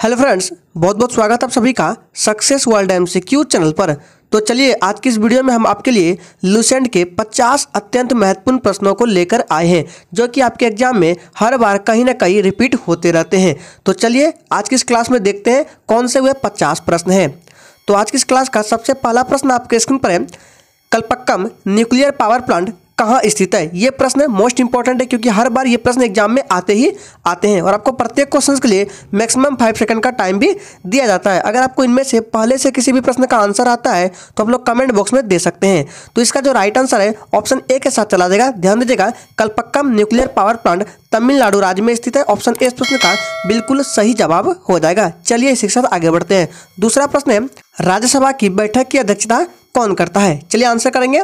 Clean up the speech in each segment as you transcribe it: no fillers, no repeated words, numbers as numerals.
Hello friends, बहुत बहुत स्वागत है आप सभी का सक्सेस वर्ल्ड एमसीक्यू चैनल पर। तो चलिए आज की इस वीडियो में हम आपके लिए लुसेंट के 50 अत्यंत महत्वपूर्ण प्रश्नों को लेकर आए हैं जो कि आपके एग्जाम में हर बार कहीं ना कहीं रिपीट होते रहते हैं। तो चलिए आज की इस क्लास में देखते हैं कौन से वे 50 प्रश्न हैं। तो आज की इस क्लास का सबसे पहला प्रश्न आपके स्क्रीन पर है, कल्पक्कम न्यूक्लियर पावर प्लांट कहाँ स्थित है। ये प्रश्न मोस्ट इंपॉर्टेंट है क्योंकि हर बार ये प्रश्न एग्जाम में आते हैं और आपको प्रत्येक क्वेश्चन के लिए मैक्सिमम 5 सेकंड का टाइम भी दिया जाता है। अगर आपको इनमें से पहले से किसी भी प्रश्न का आंसर आता है तो आप लोग कमेंट बॉक्स में दे सकते हैं। तो इसका जो राइट आंसर है ऑप्शन ए के साथ चला जाएगा। ध्यान दीजिएगा, Kalpakkam nuclear power plant Tamil Nadu राज्य में स्थित है। ऑप्शन ए इस प्रश्न का बिल्कुल सही जवाब हो जाएगा। चलिए इसी के साथ आगे बढ़ते हैं। दूसरा प्रश्न है, राज्यसभा की बैठक की अध्यक्षता कौन करता है। चलिए आंसर करेंगे।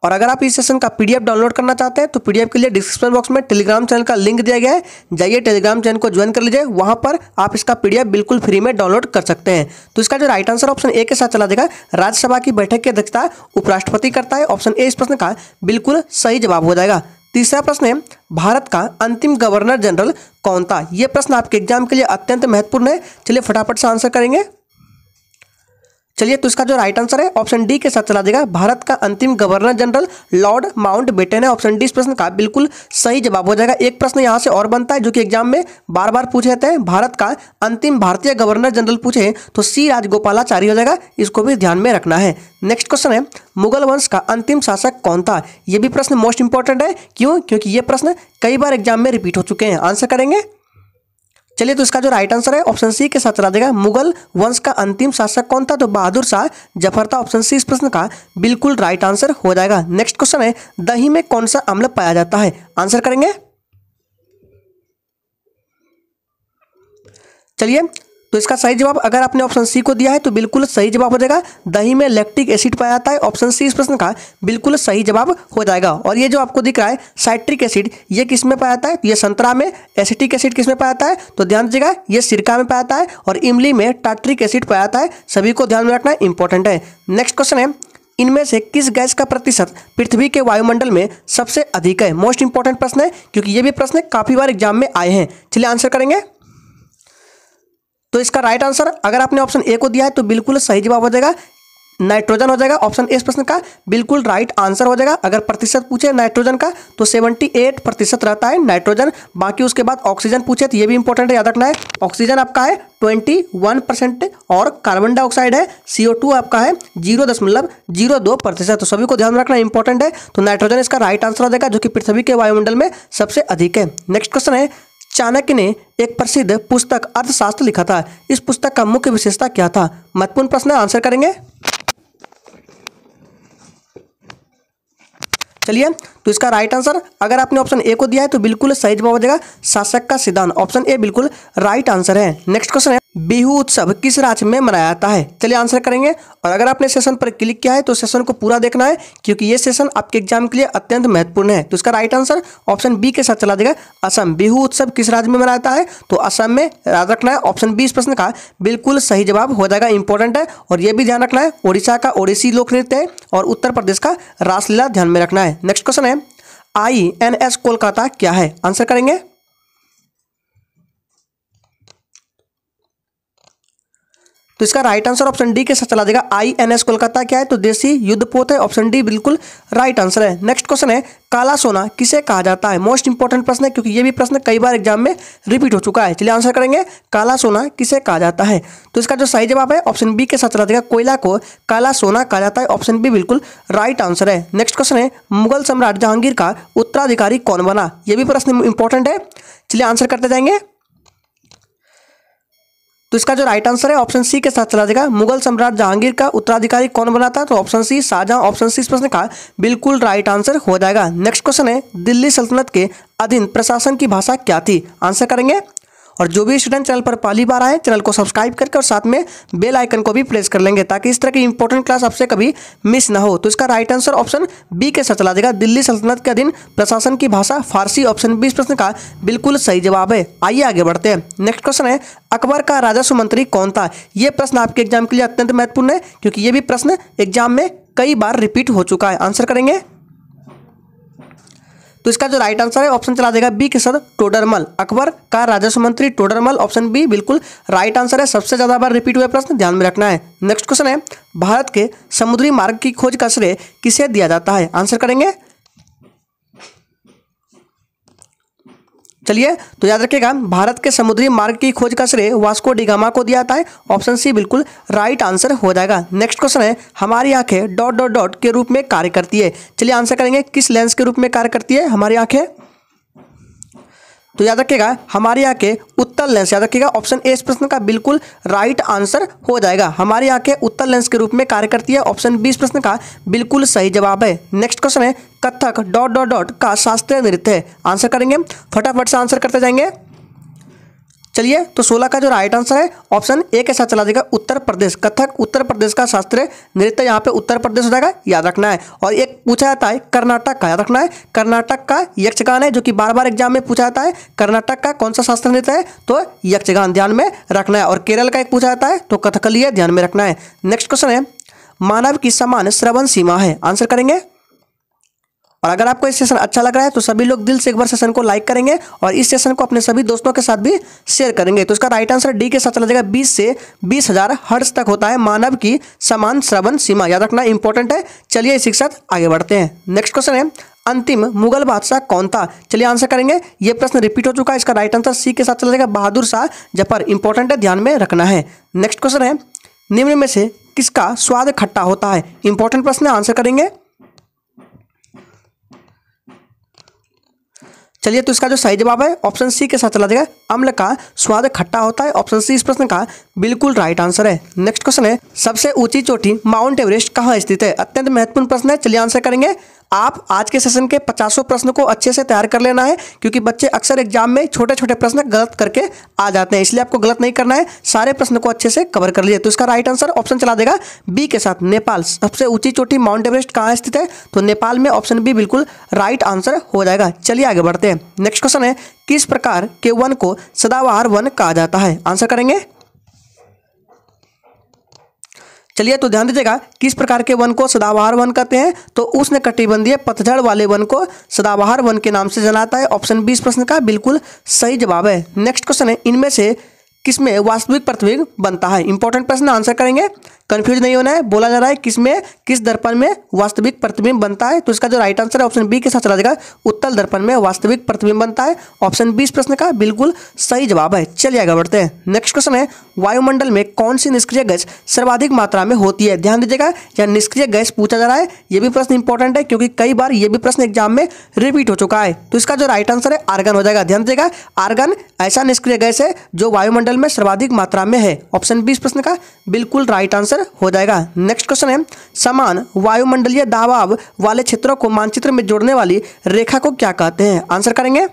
और अगर आप इस सेशन का पीडीएफ डाउनलोड करना चाहते हैं तो पीडीएफ के लिए डिस्क्रिप्शन बॉक्स में टेलीग्राम चैनल का लिंक दिया गया है, जाइए टेलीग्राम चैनल को ज्वाइन कर लीजिए। वहां पर आप इसका पीडीएफ बिल्कुल फ्री में डाउनलोड कर सकते हैं। तो इसका जो राइट आंसर ऑप्शन ए के साथ चला जाएगा। राज्यसभा की बैठक की अध्यक्षता उपराष्ट्रपति करता है। ऑप्शन ए इस प्रश्न का बिल्कुल सही जवाब हो जाएगा। तीसरा प्रश्न है, भारत का अंतिम गवर्नर जनरल कौन था। यह प्रश्न आपके एग्जाम के लिए अत्यंत महत्वपूर्ण है। चलिए फटाफट से आंसर करेंगे। चलिए तो इसका जो राइट आंसर है ऑप्शन डी के साथ चला जाएगा। भारत का अंतिम गवर्नर जनरल लॉर्ड माउंटबेटन है। ऑप्शन डी इस प्रश्न का बिल्कुल सही जवाब हो जाएगा। एक प्रश्न यहां से और बनता है जो कि एग्जाम में बार बार पूछे जाते हैं। भारत का अंतिम भारतीय गवर्नर जनरल पूछे तो सी राजगोपालाचारी हो जाएगा। इसको भी ध्यान में रखना है। नेक्स्ट क्वेश्चन है, मुगल वंश का अंतिम शासक कौन था। यह भी प्रश्न मोस्ट इंपॉर्टेंट है। क्यों? क्योंकि ये प्रश्न कई बार एग्जाम में रिपीट हो चुके हैं। आंसर करेंगे। चलिए तो इसका जो राइट आंसर है ऑप्शन सी के साथ चला देगा। मुगल वंश का अंतिम शासक कौन था, तो बहादुर शाह जफर था। ऑप्शन सी इस प्रश्न का बिल्कुल राइट आंसर हो जाएगा। नेक्स्ट क्वेश्चन है, दही में कौन सा अम्ल पाया जाता है। आंसर करेंगे। चलिए तो इसका सही जवाब अगर आपने ऑप्शन सी को दिया है तो बिल्कुल सही जवाब हो जाएगा। दही में लैक्टिक एसिड पाया जाता है। ऑप्शन सी इस प्रश्न का बिल्कुल सही जवाब हो जाएगा। और ये जो आपको दिख रहा है साइट्रिक एसिड, ये किस में पाया जाता है। ये संतरा में। एसिटिक एसिड किस में पाया जाता है, तो ध्यान दीजिएगा ये सिरका में पाया जाता है। और इमली में टार्ट्रिक एसिड पाया जाता है। सभी को ध्यान में रखना इंपॉर्टेंट है। नेक्स्ट क्वेश्चन है, इनमें से किस गैस का प्रतिशत पृथ्वी के वायुमंडल में सबसे अधिक है। मोस्ट इंपॉर्टेंट प्रश्न है क्योंकि ये भी प्रश्न काफी बार एग्जाम में आए हैं। चलिए आंसर करेंगे। तो इसका राइट आंसर अगर आपने ऑप्शन ए को दिया है तो बिल्कुल सही जवाब हो जाएगा। नाइट्रोजन हो जाएगा। ऑप्शन ए इस प्रश्न का बिल्कुल राइट आंसर हो जाएगा। अगर प्रतिशत पूछे नाइट्रोजन का तो 78% रहता है नाइट्रोजन। बाकी उसके बाद ऑक्सीजन पूछे तो ये भी इंपॉर्टेंट है, याद रखना है। ऑक्सीजन आपका है 21% और कार्बन डाइऑक्साइड है CO2 आपका है 0.02%। तो सभी को ध्यान रखना इंपॉर्टेंट है। तो नाइट्रोजन इसका राइट आंसर हो जाएगा जो कि पृथ्वी के वायुमंडल में सबसे अधिक है। नेक्स्ट क्वेश्चन है, चाणक्य ने एक प्रसिद्ध पुस्तक अर्थशास्त्र लिखा था। इस पुस्तक का मुख्य विशेषता क्या था। महत्वपूर्ण प्रश्न है। आंसर करेंगे। चलिए तो इसका राइट आंसर अगर आपने ऑप्शन ए को दिया है तो बिल्कुल सही जवाब हो जाएगा, शासक का सिद्धांत। ऑप्शन ए बिल्कुल राइट आंसर है। नेक्स्ट क्वेश्चन है, बिहू उत्सव किस राज्य में मनाया जाता है। चलिए आंसर करेंगे। और अगर आपने सेशन पर क्लिक किया है तो सेशन को पूरा देखना है क्योंकि ये सेशन आपके एग्जाम के लिए अत्यंत महत्वपूर्ण है। तो इसका राइट आंसर ऑप्शन बी के साथ चला देगा। असम। बिहू उत्सव किस राज्य में मनाया जाता है, तो असम में, याद रखना है। ऑप्शन बी इस प्रश्न का बिल्कुल सही जवाब हो जाएगा, इंपॉर्टेंट है। और ये भी ध्यान रखना है, ओडिशा का ओडिसी लोक नृत्य है और उत्तर प्रदेश का रासलीला ध्यान में रखना है। नेक्स्ट क्वेश्चन है, INS कोलकाता क्या है। आंसर करेंगे। तो इसका राइट आंसर ऑप्शन डी के साथ चला देगा। INS कोलकाता क्या है, तो देसी युद्धपोत है। ऑप्शन डी बिल्कुल राइट आंसर है। नेक्स्ट क्वेश्चन है, काला सोना किसे कहा जाता है। मोस्ट इंपॉर्टेंट प्रश्न है क्योंकि ये भी प्रश्न कई बार एग्जाम में रिपीट हो चुका है। चलिए आंसर करेंगे। काला सोना किसे कहा जाता है, तो इसका जो सही जवाब है ऑप्शन बी के साथ चला देगा। कोयला को काला सोना कहा जाता है। ऑप्शन बी बिल्कुल राइट आंसर है। नेक्स्ट क्वेश्चन है, मुगल सम्राट जहांगीर का उत्तराधिकारी कौन बना। यह भी प्रश्न इंपॉर्टेंट है। चलिए आंसर करते जाएंगे। तो इसका जो राइट आंसर है ऑप्शन सी के साथ चला जाएगा। मुगल सम्राट जहांगीर का उत्तराधिकारी कौन बना था, तो option C Shah Jahan. Option C इस प्रश्न का बिल्कुल राइट आंसर हो जाएगा। नेक्स्ट क्वेश्चन है, दिल्ली सल्तनत के अधीन प्रशासन की भाषा क्या थी। आंसर करेंगे। और जो भी स्टूडेंट चैनल पर पहली बार आए चैनल को सब्सक्राइब करके और साथ में बेल आइकन को भी प्रेस कर लेंगे ताकि इस तरह की इंपॉर्टेंट क्लास आपसे कभी मिस ना हो। तो इसका राइट आंसर ऑप्शन बी के साथ चला देगा। दिल्ली सल्तनत के अधीन प्रशासन की भाषा फारसी। ऑप्शन बी इस प्रश्न का बिल्कुल सही जवाब है। आइए आगे बढ़ते हैं। नेक्स्ट क्वेश्चन है, अकबर का राजस्व मंत्री कौन था। यह प्रश्न आपके एग्जाम के लिए अत्यंत महत्वपूर्ण है क्योंकि ये भी प्रश्न एग्जाम में कई बार रिपीट हो चुका है। आंसर करेंगे। तो इसका जो राइट आंसर है ऑप्शन चला देगा बी के साथ टोडरमल। अकबर का राजस्व मंत्री टोडरमल, ऑप्शन बी बिल्कुल राइट आंसर है। सबसे ज्यादा बार रिपीट हुआ प्रश्न, ध्यान में रखना है। नेक्स्ट क्वेश्चन है, भारत के समुद्री मार्ग की खोज का श्रेय किसे दिया जाता है? आंसर करेंगे। चलिए तो याद रखिएगा, भारत के समुद्री मार्ग की खोज का श्रेय वास्को डी गामा को दिया जाता है। ऑप्शन सी बिल्कुल राइट आंसर हो जाएगा। नेक्स्ट क्वेश्चन है, हमारी आंखें डॉट डॉट डॉट के रूप में कार्य करती है। चलिए आंसर करेंगे, किस लेंस के रूप में कार्य करती है हमारी आंखें? तो याद रखिएगा, हमारी आंखें उत्तल लेंस, याद रखिएगा ऑप्शन ए इस प्रश्न का बिल्कुल राइट आंसर हो जाएगा। हमारी आंखें उत्तल लेंस के रूप में कार्य करती है। ऑप्शन बी इस प्रश्न का बिल्कुल सही जवाब है। नेक्स्ट क्वेश्चन है, कथक डॉट डॉट डॉट का शास्त्रीय नृत्य है। आंसर करेंगे, फटाफट से आंसर करते जाएंगे। चलिए तो 16 का जो राइट आंसर है ऑप्शन ए के साथ चला जाएगा उत्तर प्रदेश। कथक उत्तर प्रदेश का शास्त्रीय नृत्य, यहाँ पे उत्तर प्रदेश हो जाएगा, याद रखना है। और एक पूछा जाता है कर्नाटक का, याद रखना है कर्नाटक का यक्षगान है, जो कि बार बार एग्जाम में पूछा जाता है। कर्नाटक का कौन सा शास्त्रीय नृत्य है? तो यक्षगान, ध्यान में रखना है। और केरल का एक पूछा जाता है तो कथकली है, ध्यान में रखना है। नेक्स्ट क्वेश्चन है, मानव की समान श्रवण सीमा है। आंसर करेंगे। और अगर आपको इस सेशन अच्छा लग रहा है तो सभी लोग दिल से एक बार सेशन को लाइक करेंगे और इस सेशन को अपने सभी दोस्तों के साथ भी शेयर करेंगे। तो इसका राइट आंसर डी के साथ चला जाएगा, 20 से 20,000 हर्ट्ज तक होता है मानव की समान श्रवण सीमा, याद रखना इंपॉर्टेंट है। चलिए इसी के साथ आगे बढ़ते हैं। नेक्स्ट क्वेश्चन है, अंतिम मुगल बादशाह कौन था? चलिए आंसर करेंगे, ये प्रश्न रिपीट हो चुका है। इसका राइट आंसर सी के साथ चला जाएगा, बहादुर शाह जफर, इंपॉर्टेंट है, ध्यान में रखना है। नेक्स्ट क्वेश्चन है, निम्न में से किसका स्वाद खट्टा होता है? इंपॉर्टेंट प्रश्न है, आंसर करेंगे। चलिए तो इसका जो सही जवाब है ऑप्शन सी के साथ चला जाएगा, अम्ल का स्वाद खट्टा होता है। ऑप्शन सी इस प्रश्न का बिल्कुल राइट आंसर है। नेक्स्ट क्वेश्चन है, सबसे ऊंची चोटी माउंट एवरेस्ट कहाँ स्थित है? अत्यंत महत्वपूर्ण प्रश्न है, चलिए आंसर करेंगे। आप आज के सेशन के 50 प्रश्न को अच्छे से तैयार कर लेना है, क्योंकि बच्चे अक्सर एग्जाम में छोटे छोटे प्रश्न गलत करके आ जाते हैं, इसलिए आपको गलत नहीं करना है, सारे प्रश्न को अच्छे से कवर कर लीजिए। तो इसका राइट आंसर ऑप्शन चला देगा बी के साथ, नेपाल। सबसे ऊंची चोटी माउंट एवरेस्ट कहाँ स्थित है? तो नेपाल में, ऑप्शन बी बिल्कुल राइट आंसर हो जाएगा। चलिए आगे बढ़ते हैं। नेक्स्ट क्वेश्चन है, किस प्रकार के वन को सदाबहार वन कहा जाता है? आंसर करेंगे। चलिए तो ध्यान दीजिएगा, किस प्रकार के वन को सदाबहार वन कहते हैं? तो उष्णकटिबंधीय पतझड़ वाले वन को सदाबहार वन के नाम से जाना जाता है। ऑप्शन बी इस प्रश्न का बिल्कुल सही जवाब है। नेक्स्ट क्वेश्चन है, इनमें से किसमें वास्तविक प्रतिबिंब बनता है? इंपॉर्टेंट प्रश्न, आंसर करेंगे। कंफ्यूज नहीं होना है, बोला जा रहा है किसमें, किस दर्पण में वास्तविक प्रतिबिंब बनता है? तो इसका जो राइट आंसर है ऑप्शन बी के साथ चला जाएगा, उत्तल दर्पण में वास्तविक प्रतिबिंब बनता है। ऑप्शन बी इस प्रश्न का बिल्कुल सही जवाब है। चलिए आगे बढ़ते हैं। नेक्स्ट क्वेश्चन है, वायुमंडल में कौन सी निष्क्रिय गैस सर्वाधिक मात्रा में होती है? ध्यान दीजिएगा, यह निष्क्रिय गैस पूछा जा रहा है। यह भी प्रश्न इंपॉर्टेंट है, क्योंकि कई बार यह भी प्रश्न एग्जाम में रिपीट हो चुका है। तो इसका जो राइट आंसर है आर्गन हो जाएगा। ध्यान दीजिएगा, आर्गन ऐसा निष्क्रिय गैस है जो वायुमंडल में सर्वाधिक मात्रा में है। ऑप्शन बी इस प्रश्न का बिल्कुल राइट आंसर हो जाएगा। नेक्स्ट क्वेश्चन है, समान वायुमंडलीय दबाव वाले क्षेत्रों को मानचित्र में जोड़ने वाली रेखा को क्या कहते हैं? आंसर करेंगे।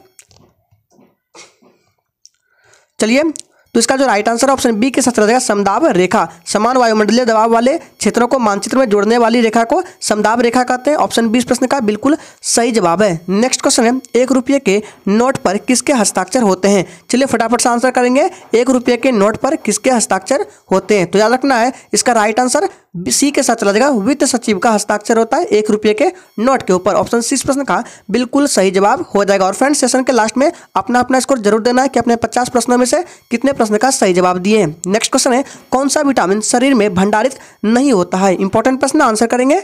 चलिए तो इसका जो राइट आंसर ऑप्शन बी के साथ चला जाएगा, समदाब रेखा। समान वायुमंडलीय दबाव वाले क्षेत्रों को मानचित्र में जोड़ने वाली रेखा को समदाब रेखा कहते हैं। ऑप्शन बी इस प्रश्न का बिल्कुल सही जवाब है। नेक्स्ट क्वेश्चन है, 1 रुपये के नोट पर किसके हस्ताक्षर होते हैं? चलिए फटाफट से आंसर करेंगे, 1 रुपये के नोट पर किसके हस्ताक्षर होते हैं? तो याद रखना है, इसका राइट आंसर सी के साथ चला जाएगा, वित्त सचिव का हस्ताक्षर होता है 1 रुपये के नोट के ऊपर। ऑप्शन सी इस प्रश्न का बिल्कुल सही जवाब हो जाएगा। और फ्रेंड्स, सेशन के लास्ट में अपना अपना स्कोर जरूर देना है कि अपने 50 प्रश्नों में से कितने प्रश्न का सही जवाब दिए हैं। नेक्स्ट क्वेश्चन है, कौन सा विटामिन शरीर में भंडारित नहीं होता है? इंपॉर्टेंट प्रश्न, आंसर करेंगे।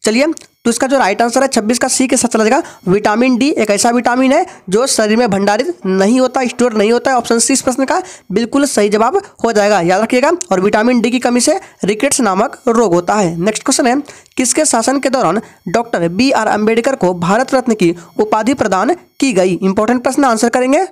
चलिए तो इसका जो राइट आंसर है 26 का सी के साथ चला जाएगा, विटामिन डी एक ऐसा विटामिन है जो शरीर में भंडारित नहीं होता, स्टोर नहीं होता है। ऑप्शन सी इस प्रश्न का बिल्कुल सही जवाब हो जाएगा, याद रखिएगा। और विटामिन डी की कमी से रिकेट्स नामक रोग होता है। नेक्स्ट क्वेश्चन है, किसके शासन के दौरान डॉक्टर BR अम्बेडकर को भारत रत्न की उपाधि प्रदान की गई? इंपॉर्टेंट प्रश्न, आंसर करेंगे।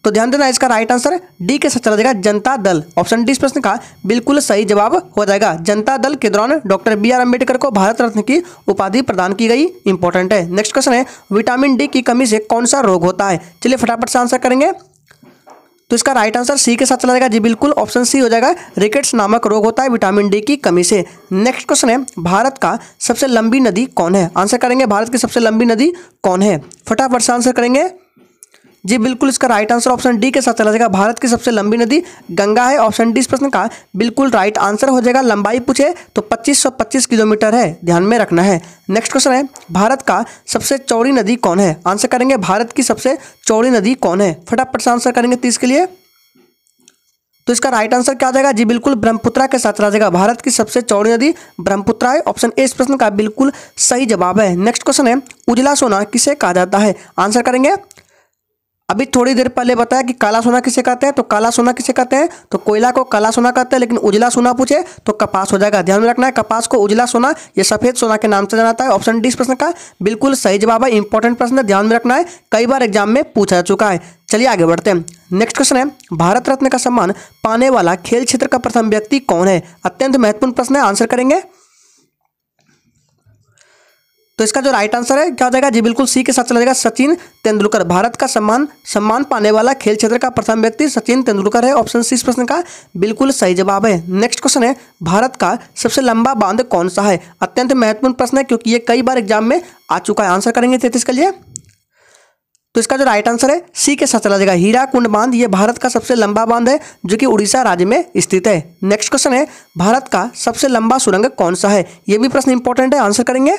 तो ध्यान देना, इसका राइट आंसर डी के साथ चला जाएगा, जनता दल। ऑप्शन डी इस प्रश्न का बिल्कुल सही जवाब हो जाएगा। जनता दल के दौरान डॉक्टर BR अम्बेडकर को भारत रत्न की उपाधि प्रदान की गई, इंपॉर्टेंट है। नेक्स्ट क्वेश्चन है, विटामिन डी की कमी से कौन सा रोग होता है? चलिए फटाफट से आंसर करेंगे। तो इसका राइट आंसर सी के साथ चला जाएगा, जी बिल्कुल ऑप्शन सी हो जाएगा, रिकेट्स नामक रोग होता है विटामिन डी की कमी से। नेक्स्ट क्वेश्चन है, भारत का सबसे लंबी नदी कौन है? आंसर करेंगे, भारत की सबसे लंबी नदी कौन है? फटाफट से आंसर करेंगे। जी बिल्कुल इसका राइट आंसर ऑप्शन डी के साथ चला जाएगा। भारत की सबसे लंबी नदी गंगा है। ऑप्शन डी इस प्रश्न का बिल्कुल राइट आंसर हो जाएगा। लंबाई पूछे तो 2525 किलोमीटर है, ध्यान में रखना है। नेक्स्ट क्वेश्चन है, भारत का सबसे चौड़ी नदी कौन है? आंसर करेंगे भारत की सबसे चौड़ी नदी कौन है? फटाफट से आंसर करेंगे 30 के लिए। तो इसका राइट आंसर क्या आ जाएगा? जी बिल्कुल ब्रह्मपुत्रा के साथ चला जाएगा। भारत की सबसे चौड़ी नदी ब्रह्मपुत्रा है। ऑप्शन ए इस प्रश्न का बिल्कुल सही जवाब है। नेक्स्ट क्वेश्चन है, उजला सोना किसे कहा जाता है? आंसर करेंगे, अभी थोड़ी देर पहले बताया कि काला सोना किसे कहते हैं, तो काला सोना किसे कहते हैं? तो कोयला को काला सोना कहते हैं, लेकिन उजला सोना पूछे तो कपास हो जाएगा। ध्यान में रखना है, कपास को उजला सोना या सफेद सोना के नाम से जाना जाता है। ऑप्शन डी इस प्रश्न का बिल्कुल सही जवाब है। इंपॉर्टेंट प्रश्न है, ध्यान में रखना है, कई बार एग्जाम में पूछा जा चुका है। चलिए आगे बढ़ते हैं। नेक्स्ट क्वेश्चन है, भारत रत्न का सम्मान पाने वाला खेल क्षेत्र का प्रथम व्यक्ति कौन है? अत्यंत महत्वपूर्ण प्रश्न है, आंसर करेंगे। तो इसका जो राइट आंसर है क्या हो जाएगा? जी बिल्कुल सी के साथ चला जाएगा, सचिन तेंदुलकर। भारत का सम्मान पाने वाला खेल क्षेत्र का प्रथम व्यक्ति सचिन तेंदुलकर है। ऑप्शन सी इस प्रश्न का बिल्कुल सही जवाब है। नेक्स्ट क्वेश्चन है, भारत का सबसे लंबा बांध कौन सा है? अत्यंत महत्वपूर्ण प्रश्न है, क्योंकि ये कई बार एग्जाम में आ चुका है। आंसर करेंगे 33 के लिए। तो इसका जो राइट आंसर है सी के साथ चला जाएगा, हीराकुंड बांध। ये भारत का सबसे लंबा बांध है, जो कि उड़ीसा राज्य में स्थित है। नेक्स्ट क्वेश्चन है, भारत का सबसे लंबा सुरंग कौन सा है? ये भी प्रश्न इंपॉर्टेंट है, आंसर करेंगे।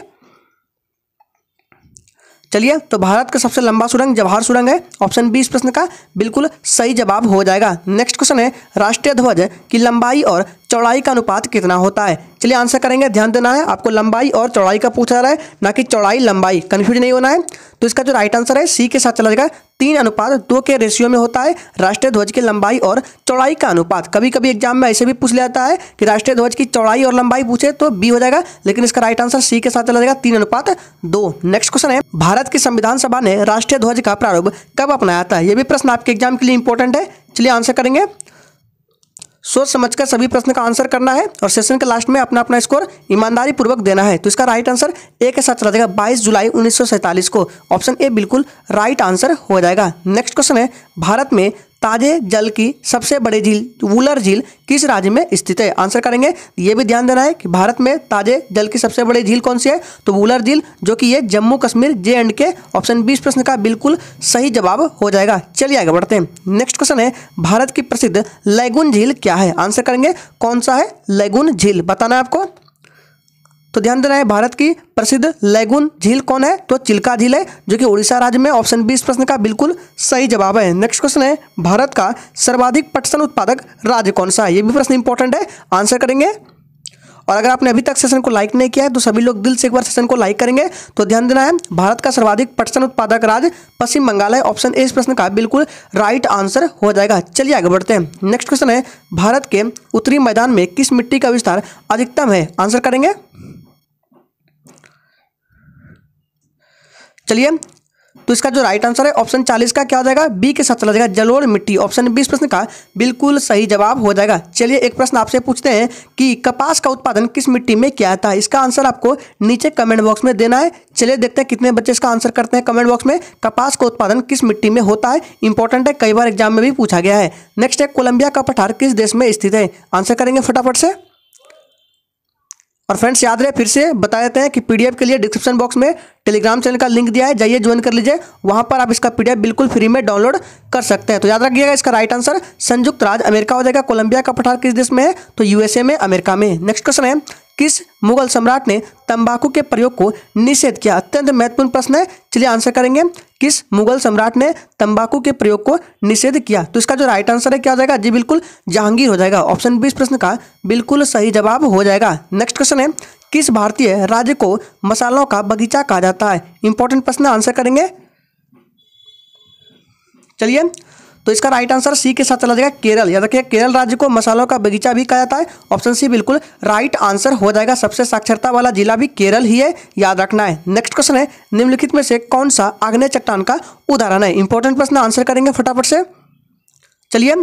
चलिए, तो भारत का सबसे लंबा सुरंग जवाहर सुरंग है। ऑप्शन बी इस प्रश्न का बिल्कुल सही जवाब हो जाएगा। नेक्स्ट क्वेश्चन है, राष्ट्रीय ध्वज की लंबाई और चौड़ाई का अनुपात कितना होता है? चलिए आंसर करेंगे, ध्यान देना है आपको, लंबाई और चौड़ाई का पूछा जा रहा है, ना कि चौड़ाई लंबाई, कंफ्यूज नहीं होना है। तो इसका जो राइट आंसर है सी के साथ चला जाएगा, 3:2 के रेशियो में होता है राष्ट्रीय ध्वज की लंबाई और चौड़ाई का अनुपात। कभी कभी एग्जाम में ऐसे भी पूछ लिया जाता है कि राष्ट्रीय ध्वज की चौड़ाई और लंबाई पूछे तो बी हो जाएगा, लेकिन इसका राइट आंसर सी के साथ चला जाएगा, 3:2। नेक्स्ट क्वेश्चन है, भारत की संविधान सभा ने राष्ट्रीय ध्वज का प्रारूप कब अपनाया था? यह भी प्रश्न आपके एग्जाम के लिए इंपॉर्टेंट है। चलिए आंसर करेंगे, सोच समझकर सभी प्रश्न का आंसर करना है और सेशन के लास्ट में अपना अपना स्कोर ईमानदारी पूर्वक देना है। तो इसका राइट आंसर ए के साथ चला जाएगा, 22 जुलाई 1947 को। ऑप्शन ए बिल्कुल राइट आंसर हो जाएगा। नेक्स्ट क्वेश्चन है, भारत में ताजे जल की सबसे बड़ी झील वुलर झील किस राज्य में स्थित है? आंसर करेंगे, ये भी ध्यान देना है कि भारत में ताजे जल की सबसे बड़ी झील कौन सी है? तो वुलर झील, जो कि ये Jammu Kashmir J&K। Option B इस प्रश्न का बिल्कुल सही जवाब हो जाएगा। चलिए आगे बढ़ते हैं। नेक्स्ट क्वेश्चन है, भारत की प्रसिद्ध लैगून झील क्या है? आंसर करेंगे, कौन सा है लैगून झील, बताना है आपको। तो ध्यान देना है, भारत की प्रसिद्ध लैगून झील कौन है? तो चिल्का झील है, जो कि उड़ीसा राज्य में। ऑप्शन बी इस प्रश्न का बिल्कुल सही जवाब है। नेक्स्ट क्वेश्चन है, भारत का सर्वाधिक पटसन उत्पादक राज्य कौन सा है? ये भी प्रश्न इंपॉर्टेंट है, आंसर करेंगे। और अगर आपने अभी तक सेशन को लाइक नहीं किया है तो सभी लोग दिल से एक बार सेशन को लाइक करेंगे। तो ध्यान देना है, भारत का सर्वाधिक पटसन उत्पादक राज्य पश्चिम बंगाल है। ऑप्शन ए इस प्रश्न का बिल्कुल राइट आंसर हो जाएगा। चलिए आगे बढ़ते हैं। नेक्स्ट क्वेश्चन है, भारत के उत्तरी मैदान में किस मिट्टी का विस्तार अधिकतम है? आंसर करेंगे। चलिए, तो इसका जो राइट आंसर है ऑप्शन 40 का क्या हो जाएगा? बी के साथ चला जाएगा, जलोढ़ मिट्टी। ऑप्शन बी इस प्रश्न का बिल्कुल सही जवाब हो जाएगा। चलिए, एक प्रश्न आपसे पूछते हैं कि कपास का उत्पादन किस मिट्टी में किया जाता है? इसका आंसर आपको नीचे कमेंट बॉक्स में देना है। चलिए देखते हैं कितने बच्चे इसका आंसर करते हैं कमेंट बॉक्स में। कपास का उत्पादन किस मिट्टी में होता है? इंपॉर्टेंट है, कई बार एग्जाम में भी पूछा गया है। नेक्स्ट है, कोलंबिया का पठार किस देश में स्थित है? आंसर करेंगे फटाफट से। और फ्रेंड्स याद रहे, फिर से बता देते हैं कि पीडीएफ के लिए डिस्क्रिप्शन बॉक्स में टेलीग्राम चैनल का लिंक दिया है, जाइए ज्वाइन कर लीजिए। वहां पर आप इसका पीडीएफ बिल्कुल फ्री में डाउनलोड कर सकते हैं। तो याद रखिएगा, इसका राइट आंसर संयुक्त राज्य अमेरिका हो जाएगा। कोलंबिया का पठार किस देश में है? तो यूएसए में, अमेरिका में। नेक्स्ट क्वेश्चन है, किस मुगल सम्राट ने तंबाकू के प्रयोग को निषेध किया? अत्यंत महत्वपूर्ण प्रश्न है। चलिए आंसर करेंगे, किस मुगल सम्राट ने तंबाकू के प्रयोग को निषेध किया? तो इसका जो राइट आंसर है क्या हो जाएगा? जी बिल्कुल जहांगीर हो जाएगा। ऑप्शन बी इस प्रश्न का बिल्कुल सही जवाब हो जाएगा। नेक्स्ट क्वेश्चन है, किस भारतीय राज्य को मसालों का बगीचा कहा जाता है? इंपॉर्टेंट प्रश्न, आंसर करेंगे। चलिए, तो इसका राइट आंसर सी के साथ चला जाएगा, केरल। याद रखिए, केरल राज्य को मसालों का बगीचा भी कहा जाता है। ऑप्शन सी बिल्कुल राइट आंसर हो जाएगा। सबसे साक्षरता वाला जिला भी केरल ही है, याद रखना है। नेक्स्ट क्वेश्चन है, निम्नलिखित में से कौन सा आग्नेय चट्टान का उदाहरण है? इंपॉर्टेंट प्रश्न, आंसर करेंगे फटाफट से। चलिए,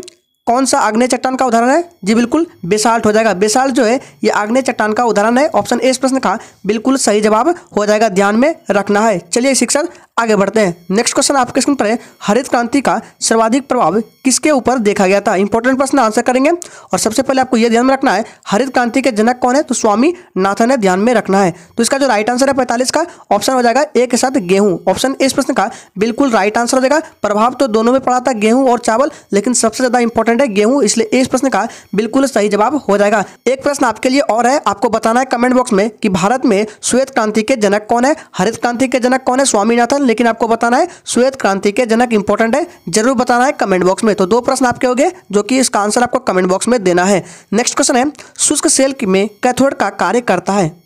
कौन सा आग्नेय चट्टान का उदाहरण है? जी बिल्कुल बेसाल्ट हो जाएगा। बेसाल्ट जो है ये आग्नेय चट्टान का उदाहरण है। ऑप्शन ए इस प्रश्न का बिल्कुल सही जवाब हो जाएगा, ध्यान में रखना है। चलिए शिक्षक आगे बढ़ते हैं। नेक्स्ट क्वेश्चन आपके स्क्रीन पर है, हरित क्रांति का सर्वाधिक प्रभाव किसके ऊपर देखा गया था? इंपॉर्टेंट प्रश्न, आंसर करेंगे। और सबसे पहले आपको यह ध्यान में रखना है हरित क्रांति के जनक कौन है? तो स्वामीनाथन है, ध्यान में रखना है। तो इसका जो राइट आंसर है 45 का ऑप्शन हो जाएगा ए के साथ गेहूं। ऑप्शन ए इस प्रश्न का बिल्कुल राइट आंसर हो जाएगा। प्रभाव तो दोनों में पड़ा था, गेहूं और चावल, लेकिन सबसे ज्यादा इंपॉर्टेंट है गेहूं, इसलिए इस प्रश्न का बिल्कुल सही जवाब हो जाएगा। एक प्रश्न आपके लिए और है, आपको बताना है कमेंट बॉक्स में कि भारत में श्वेत क्रांति के जनक कौन है? हरित क्रांति के जनक कौन है? स्वामीनाथन, लेकिन आपको बताना है श्वेत क्रांति के जनक इंपॉर्टेंट है, जरूर बताना है कमेंट बॉक्स में। तो दो प्रश्न आपके हो गए जो कि इसका आंसर आपको कमेंट बॉक्स में देना है। नेक्स्ट क्वेश्चन है, शुष्क सेल में कैथोड का कार्य करता है?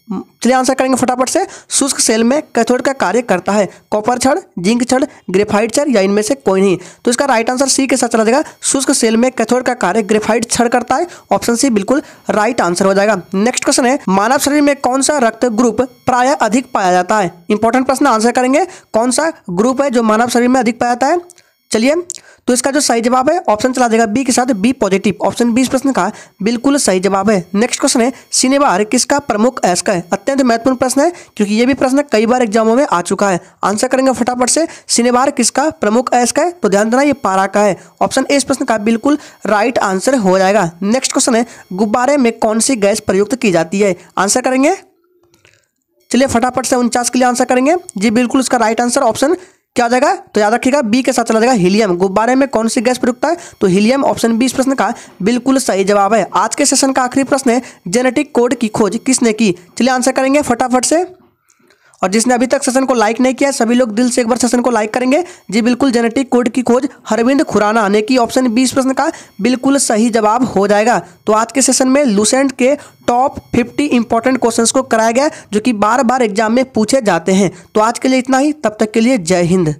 चलिए आंसर करेंगे फटाफट से। शुष्क सेल में कैथोड का कार्य करता है कॉपर छड़, जिंक छड़, ग्रेफाइट छड़ या इनमें से कोई नहीं? तो इसका राइट आंसर सी के साथ चला जाएगा। शुष्क सेल में कैथोड का कार्य ग्रेफाइट छड़ करता है। ऑप्शन सी बिल्कुल राइट आंसर हो जाएगा। नेक्स्ट क्वेश्चन है, मानव शरीर में कौन सा रक्त ग्रुप प्रायः अधिक पाया जाता है? इंपॉर्टेंट प्रश्न, आंसर करेंगे। कौन सा ग्रुप है जो मानव शरीर में अधिक पाया जाता है? चलिए, तो इसका जो सही जवाब है ऑप्शन चला जाएगा बी के साथ, बी पॉजिटिव। ऑप्शन बी इस प्रश्न का बिल्कुल सही जवाब है। नेक्स्ट क्वेश्चन है, सिनेबार किसका प्रमुख अयस्क है? अत्यंत महत्वपूर्ण प्रश्न है क्योंकि ये भी प्रश्न कई बार एग्जामों में आ चुका है। आंसर करेंगे फटाफट से। सिनेबार किसका प्रमुख अयस्क है? तो ध्यान देना ये पारा का है। ऑप्शन ए इस प्रश्न का बिल्कुल राइट आंसर हो जाएगा। नेक्स्ट क्वेश्चन है, गुब्बारे में कौन सी गैस प्रयुक्त की जाती है? आंसर करेंगे। चलिए फटाफट से 49 के लिए आंसर करेंगे। जी बिल्कुल इसका राइट आंसर ऑप्शन क्या हो जाएगा? तो याद रखिएगा बी के साथ चला जाएगा हीलियम। गुब्बारे में कौन सी गैस प्रयुक्त है? तो हीलियम। ऑप्शन बी इस प्रश्न का बिल्कुल सही जवाब है। आज के सेशन का आखिरी प्रश्न है, जेनेटिक कोड की खोज किसने की? चलिए आंसर करेंगे फटाफट से। और जिसने अभी तक सेशन को लाइक नहीं किया सभी लोग दिल से एक बार सेशन को लाइक करेंगे। जी बिल्कुल जेनेटिक कोड की खोज अरविंद खुराना ने की। ऑप्शन बी इस प्रश्न का बिल्कुल सही जवाब हो जाएगा। तो आज के सेशन में लुसेंट के टॉप 50 इंपॉर्टेंट क्वेश्चंस को कराया गया जो कि बार बार एग्जाम में पूछे जाते हैं। तो आज के लिए इतना ही, तब तक के लिए जय हिंद।